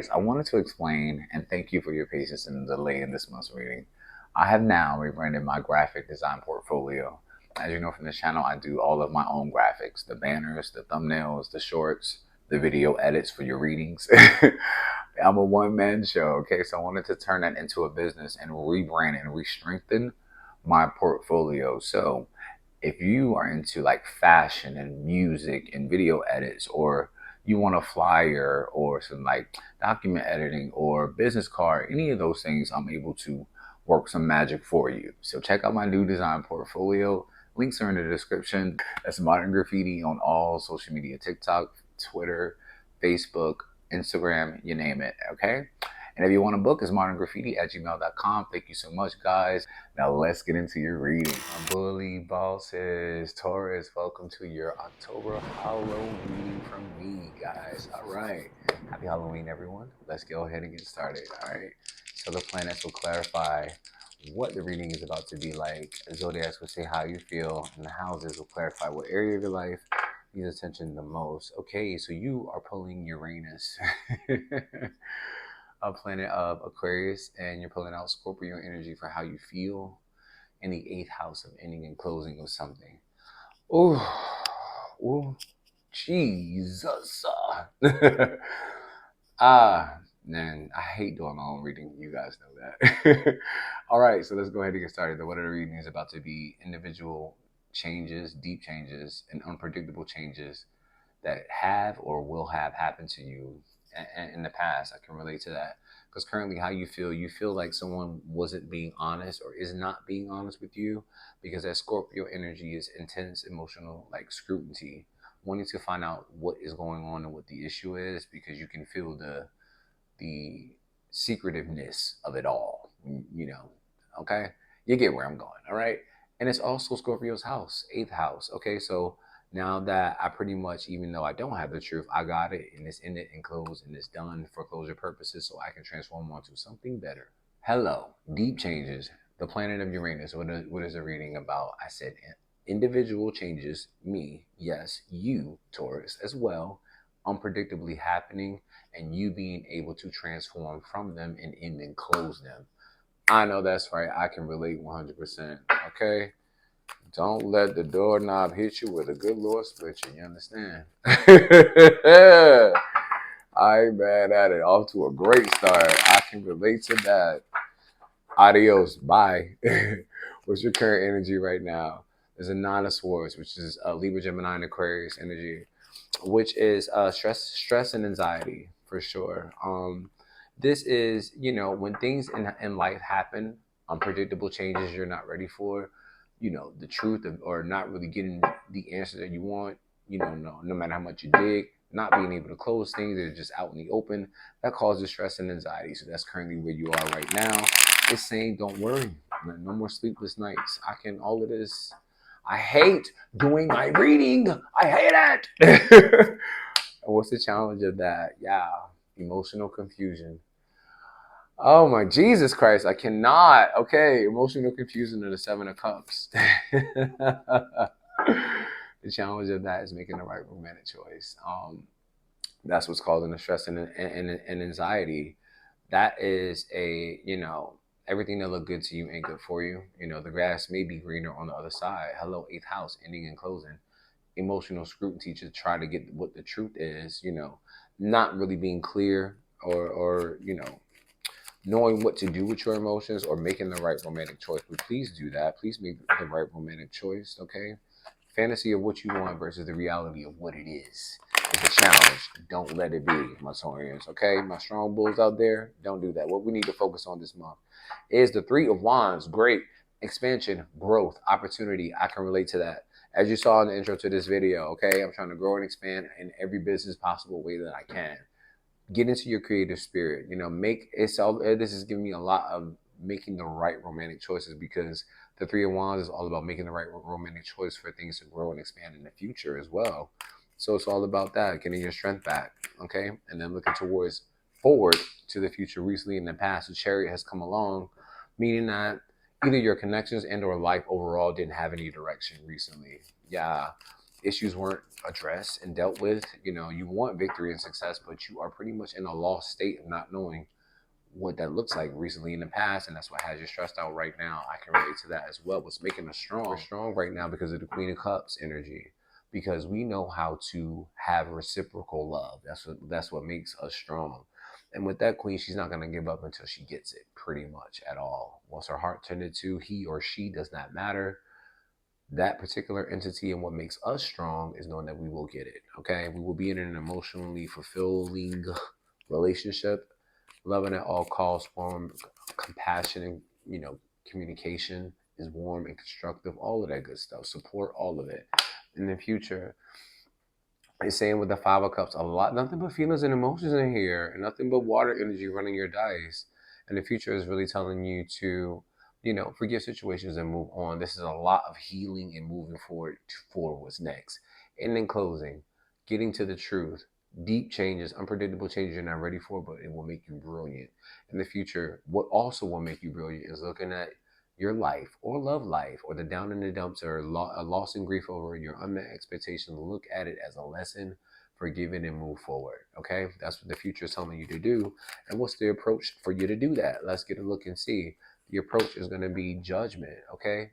guys, I wanted to explain and thank you for your patience and delay in this month's reading. I have now rebranded my graphic design portfolio. As you know from this channel, I do all of my own graphics, the banners, the thumbnails, the shorts, the video edits for your readings. I'm a one-man show, okay? So I wanted to turn that into a business and rebrand and re-strengthen my portfolio. So if you are into like fashion and music and video edits, or you want a flyer or some like document editing or business card, any of those things, I'm able to work some magic for you. So check out my new design portfolio. Links are in the description. That's Modern Graffiti on all social media: TikTok, Twitter, Facebook, Instagram, you name it, okay? And if you want to book, it's moderngraffiti@gmail.com. Thank you so much, guys. Now let's get into your reading. My bully bosses, Taurus, welcome to your October Halloween reading from me, guys. All right. Happy Halloween, everyone. Let's go ahead and get started, all right? So the planets will clarify what the reading is about to be like. Zodiacs will say how you feel, and the houses will clarify what area of your life needs attention the most. Okay, so you are pulling Uranus. A planet of Aquarius, and you're pulling out Scorpio energy for how you feel in the 8th house of ending and closing of something. Oh, Jesus. Man, I hate doing my own reading. You guys know that. All right, so let's go ahead and get started. The what of the reading is about to be individual changes, deep changes, and unpredictable changes that have or will have happened to you in the past. I can relate to that because currently how you feel like someone wasn't being honest or is not being honest with you, because that Scorpio energy is intense emotional like scrutiny, wanting to find out what is going on and what the issue is, because you can feel the secretiveness of it all, you know. Okay, you get where I'm going. All right. And it's also Scorpio's house, 8th house. Okay, so now that I pretty much, even though I don't have the truth, I got it, and it's ended and closed, and it's done for closure purposes, so I can transform onto something better. Hello, deep changes. The planet of Uranus. What is the reading about? I said individual changes. Me, yes, you, Taurus, as well. Unpredictably happening, and you being able to transform from them and end and close them. I know that's right. I can relate 100%. Okay. Don't let the doorknob hit you with a good Lord split you. You understand? I ain't bad at it. Off to a great start. I can relate to that. Adios. Bye. What's your current energy right now? There's a 9 of Swords, which is Libra, Gemini, and Aquarius energy, which is stress and anxiety for sure. This is, you know, when things in life happen, unpredictable changes you're not ready for, you know, the truth of, or not really getting the answer that you want, you know, no matter how much you dig, not being able to close things that are just out in the open, that causes stress and anxiety. So that's currently where you are right now. It's saying, don't worry, no more sleepless nights. All of this. I hate doing my reading. I hate it. What's the challenge of that? Yeah, emotional confusion. Oh my Jesus Christ, I cannot. Okay, emotional confusion of the 7 of Cups. The challenge of that is making the right romantic choice. That's what's causing the stress and anxiety. That is you know, everything that look good to you ain't good for you. You know, the grass may be greener on the other side. Hello, 8th house, ending and closing. Emotional scrutiny to try to get what the truth is, you know, not really being clear, or you know, knowing what to do with your emotions or making the right romantic choice. But please do that. Please make the right romantic choice, okay? Fantasy of what you want versus the reality of what it is a challenge. Don't let it be, my Taurians, okay? My strong bulls out there, don't do that. What we need to focus on this month is the 3 of Wands. Great expansion, growth, opportunity. I can relate to that. As you saw in the intro to this video, okay? I'm trying to grow and expand in every business possible way that I can. Get into your creative spirit, you know, this is giving me a lot of making the right romantic choices, because the 3 of Wands is all about making the right romantic choice for things to grow and expand in the future as well. So it's all about that, getting your strength back, okay? And then looking forward to the future. Recently in the past, the Chariot has come along, meaning that either your connections and or life overall didn't have any direction recently. Yeah. issues weren't addressed and dealt with. You know, you want victory and success, but you are pretty much in a lost state of not knowing what that looks like recently in the past, and that's what has you stressed out right now. I can relate to that as well. What's making us strong? We're strong right now because of the Queen of Cups energy, because we know how to have reciprocal love. That's what makes us strong. And with that queen, she's not going to give up until she gets it, pretty much at all. Once her heart tended to, he or she does not matter. That particular entity, and what makes us strong is knowing that we will get it. Okay, we will be in an emotionally fulfilling relationship, loving at all costs, warm, compassion, and communication is warm and constructive. All of that good stuff. Support all of it. In the future, it's saying with the Five of Cups, a lot, nothing but feelings and emotions in here, and nothing but water energy running your dice. And the future is really telling you to, forgive situations and move on. This is a lot of healing and moving forward for what's next. And in closing, getting to the truth. Deep changes, unpredictable changes you're not ready for, but it will make you brilliant. In the future, what also will make you brilliant is looking at your life or love life or the down in the dumps or a loss and grief over your unmet expectations. Look at it as a lesson, forgive it, and move forward. Okay, that's what the future is telling you to do. And what's the approach for you to do that? Let's get a look and see. The approach is going to be judgment. Okay,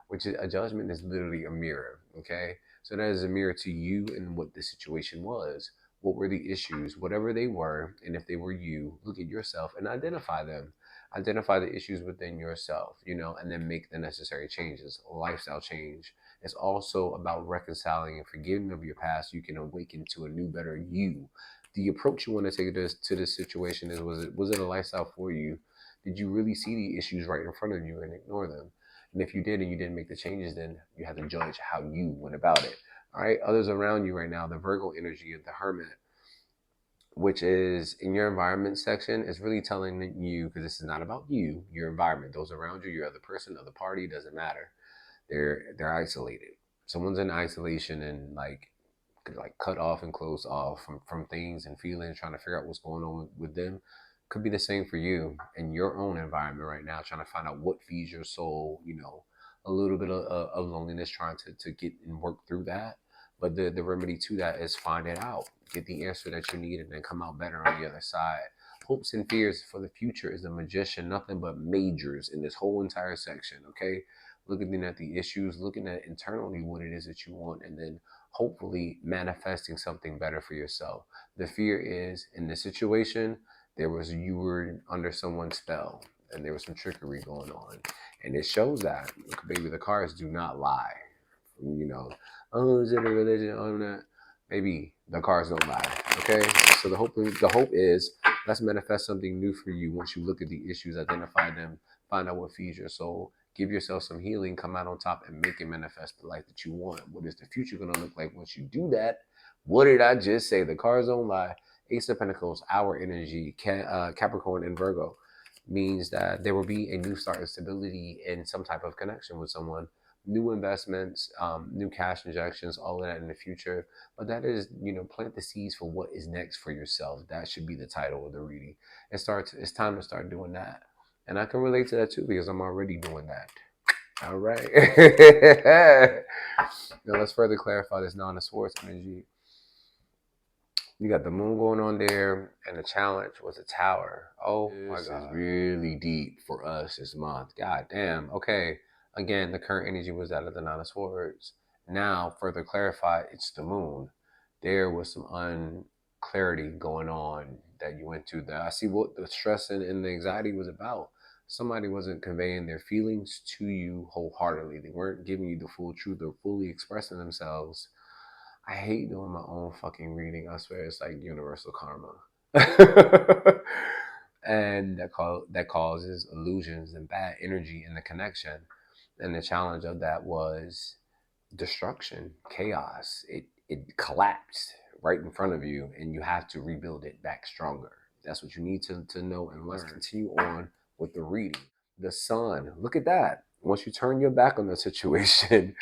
which is a judgment is literally a mirror. Okay, so that is a mirror to you and what the situation was. What were the issues, whatever they were, and if they were you, look at yourself and identify them. Identify the issues within yourself, and then make the necessary changes. Lifestyle change. It's also about reconciling and forgiving of your past. You can awaken to a new, better you. The approach you want to take to this situation is: was it a lifestyle for you? Did you really see the issues right in front of you and ignore them? And if you did and you didn't make the changes, then you have to judge how you went about it. All right. Others around you right now, the Virgo energy of the Hermit, which is in your environment section, is really telling you, because this is not about you, your environment, those around you, your other person, other party, doesn't matter. They're isolated. Someone's in isolation and like cut off and closed off from things and feelings, trying to figure out what's going on with them. Could be the same for you in your own environment right now, trying to find out what feeds your soul, a little bit of loneliness, trying to get and work through that. But the remedy to that is find it out, get the answer that you need, and then come out better on the other side. Hopes and fears for the future is a magician, nothing but majors in this whole entire section, okay? Looking at the issues, looking at internally what it is that you want, and then hopefully manifesting something better for yourself. The fear is, in this situation, you were under someone's spell, and there was some trickery going on. And it shows that, baby, the cards do not lie. Oh, is it a religion? Oh, not. Maybe the cards don't lie. Okay, so the hope is, let's manifest something new for you. Once you look at the issues, identify them, find out what feeds your soul, give yourself some healing, come out on top, and make it manifest the life that you want. What is the future going to look like once you do that? What did I just say? The cards don't lie. Ace of Pentacles, our energy, Capricorn and Virgo, means that there will be a new start of stability in some type of connection with someone. New investments, new cash injections, all of that in the future. But that is, plant the seeds for what is next for yourself. That should be the title of the reading. It's time to start doing that. And I can relate to that too, because I'm already doing that. All right. Now let's further clarify this Nine of Swords energy. You got the moon going on there, and the challenge was a tower. Oh my God. This is really deep for us this month. God damn. Okay. Again, the current energy was that of the Nine of Swords. Now, further clarified, it's the moon. There was some unclarity going on that you went to. I see what the stress and the anxiety was about. Somebody wasn't conveying their feelings to you wholeheartedly. They weren't giving you the full truth or fully expressing themselves. I hate doing my own fucking reading. I swear it's like universal karma. And that causes illusions and bad energy in the connection. And the challenge of that was destruction, chaos. It collapsed right in front of you, and you have to rebuild it back stronger. That's what you need to know. And let's continue on with the reading. The sun, look at that. Once you turn your back on the situation,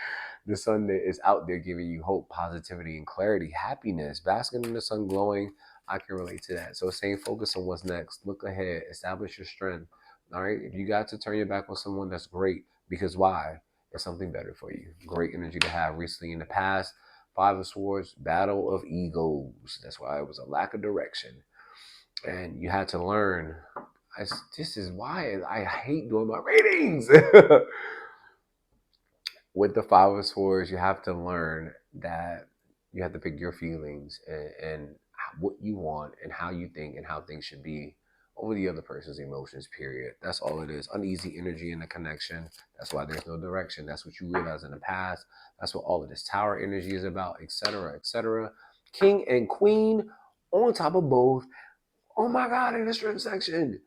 the sun is out there giving you hope, positivity, and clarity, happiness, basking in the sun, glowing. I can relate to that. So staying focused on what's next. Look ahead. Establish your strength. All right. If you got to turn your back on someone, that's great. Because why? is something better for you. Great energy to have recently in the past. Five of Swords, battle of egos. That's why it was a lack of direction. And you had to learn. This is why I hate doing my ratings. With the Five of Swords, you have to learn that you have to pick your feelings and what you want and how you think and how things should be over the other person's emotions, period. That's all it is. Uneasy energy in the connection. That's why there's no direction. That's what you realize in the past. That's what all of this tower energy is about, etc., etc. King and queen on top of both. Oh my God, in the strength section.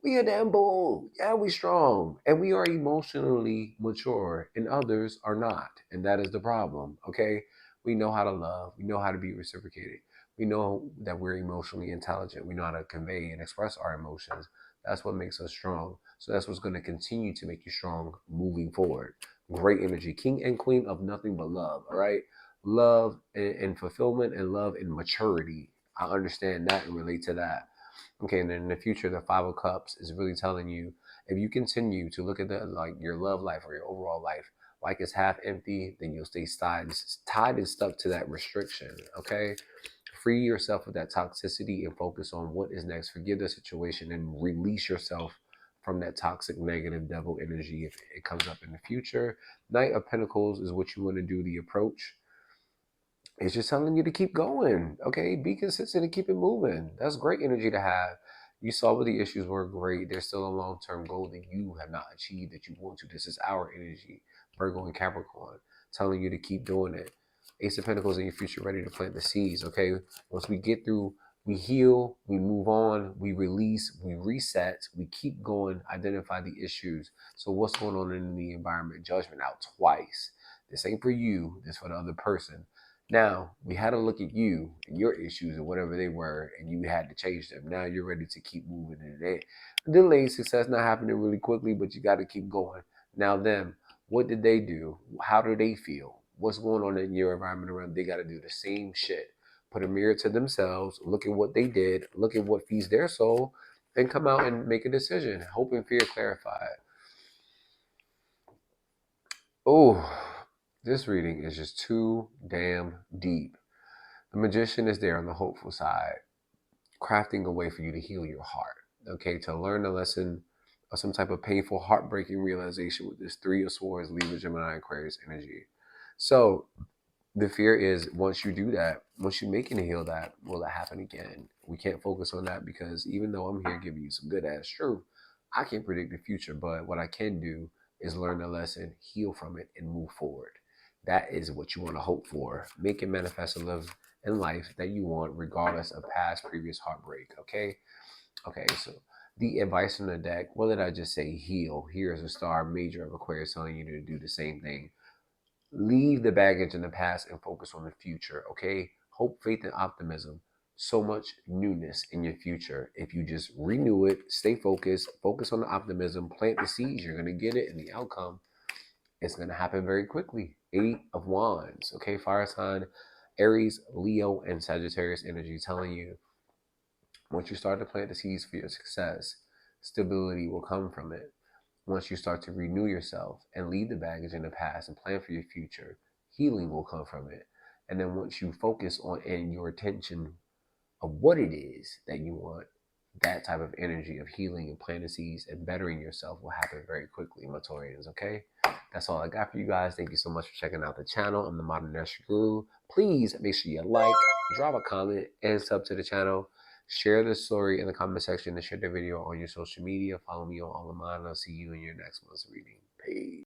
We a damn bull. Yeah, we strong. And we are emotionally mature, and others are not. And that is the problem. Okay? We know how to love. We know how to be reciprocated. We know that we're emotionally intelligent. We know how to convey and express our emotions. That's what makes us strong. So that's what's going to continue to make you strong moving forward. Great energy. King and queen of nothing but love. All right? Love and fulfillment and love and maturity. I understand that and relate to that. Okay, and then in the future, the Five of Cups is really telling you if you continue to look at your love life or your overall life like it's half empty, then you'll stay tied and stuck to that restriction. Okay, free yourself of that toxicity and focus on what is next. Forgive the situation and release yourself from that toxic, negative devil energy if it comes up in the future. Knight of Pentacles is what you want to do. The approach. It's just telling you to keep going. Okay, be consistent and keep it moving. That's great energy to have. You saw what the issues were. Great. There's still a long-term goal that you have not achieved that you want to. This is our energy, Virgo and Capricorn, telling you to keep doing it. Ace of Pentacles in your future, ready to plant the seeds. Okay, once we get through, we heal, we move on, we release, we reset, we keep going, identify the issues. So what's going on in the environment? Judgment out twice. This ain't for you. This for the other person. Now, we had to look at you and your issues and whatever they were, and you had to change them. Now you're ready to keep moving in it. Delayed success not happening really quickly, but you got to keep going. Now, them, what did they do? How do they feel? What's going on in your environment around? They got to do the same shit. Put a mirror to themselves, look at what they did, look at what feeds their soul, and come out and make a decision. Hope and fear clarified. Oh, this reading is just too damn deep. The magician is there on the hopeful side, crafting a way for you to heal your heart. Okay, to learn a lesson of some type of painful, heartbreaking realization with this Three of Swords, Libra, Gemini, Aquarius energy. So the fear is once you do that, once you make and heal that, will it happen again? We can't focus on that because even though I'm here giving you some good ass truth, I can't predict the future. But what I can do is learn the lesson, heal from it, and move forward. That is what you want to hope for. Make it manifest and live in life that you want, regardless of past, previous heartbreak. Okay? Okay, so the advice from the deck, what did I just say? Heal. Here's a star, major of Aquarius, telling you to do the same thing. Leave the baggage in the past and focus on the future, okay? Hope, faith, and optimism. So much newness in your future. If you just renew it, stay focused, focus on the optimism, plant the seeds, you're going to get it, and the outcome is going to happen very quickly. Eight of Wands, okay? Fire sign, Aries, Leo, and Sagittarius energy telling you once you start to plant the seeds for your success, stability will come from it. Once you start to renew yourself and leave the baggage in the past and plan for your future, healing will come from it. And then once you focus on and your attention of what it is that you want, that type of energy of healing and planting seeds and bettering yourself will happen very quickly, my Taurians, okay? That's all I got for you guys. Thank you so much for checking out the channel. I'm the Modern Astro Guru. Please make sure you like, drop a comment, and sub to the channel. Share the story in the comment section and share the video on your social media. Follow me on all of mine. I'll see you in your next month's reading. Peace.